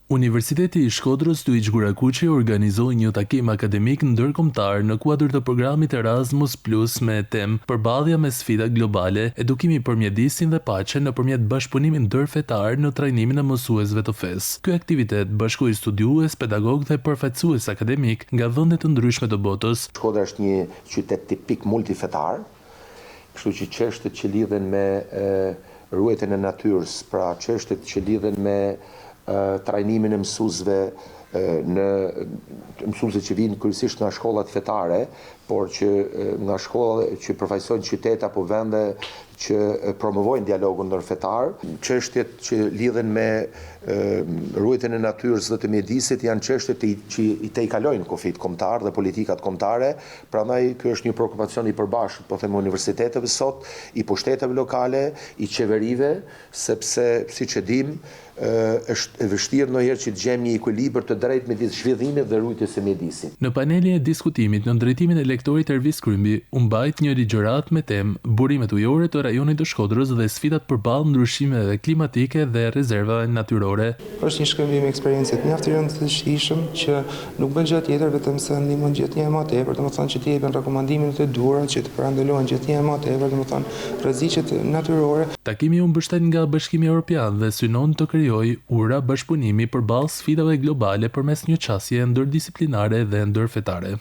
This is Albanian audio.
Universiteti i Shkodrës Luiç Gurakuqi organizoi një takim akademik ndërkombëtar në kuadër të programit Erasmus Plus me temë Përballja me sfida globale, edukimi për mjedisin dhe paqen nëpërmjet bashkëpunimit ndërfetar në trajnimin e mësuesve të fesë. Ky aktivitet bashkoi studiues, pedagog dhe përfaqësues akademik nga vende të ndryshme të botës. Shkodra është një qytet tipik multifetar, kështu që çështjet që lidhen me ruajtjen e natyrës, pra çështjet që lidhen me trajnimin e mësuesve që vinë kryesisht nga shkollat fetare, por që nga shkollat që përfaqësojnë qytet apo vende që promovojnë dialogun ndërfetar, çështjet që lidhen me ruajtjen e natyrës dhe të mjedisit janë çështje që i tejkalojnë kufit kombëtar dhe politikat kombëtare, prandaj ky është një prekupacion i përbashkët, po them, universiteteve sot, i pushteteve lokale, i qeverive, sepse siç e dim, është e vështirë ndonjëherë që të gjejmë një ekuilibër të drejtë midis zhvillimit dhe rujtjes së mjedisit. Në panelin e diskutimit në drejtimin e lektorit Ervis Krymbi, u mbajt një ligjëratë me temë Burimet ujore të rajonit të Shkodrës dhe sfidat përballë ndryshimeve klimatike dhe rezervave natyrore. Është një shkëmbim eksperiencë mjaft i rëndësishëm që nuk bën gjë tjetër vetëm se ndihmon gjithnjë më tepër, domethënë që të jepin rekomandimet e duhura që të parandalohen gjithnjë më tepër, domethënë rreziqet natyrore. Takimi u mbështet nga Bashkimi Evropian dhe synon të krijojë ura bashkëpunimi përballë sfidave globale përmes një qasje ndërdisiplinare dhe ndërfetare.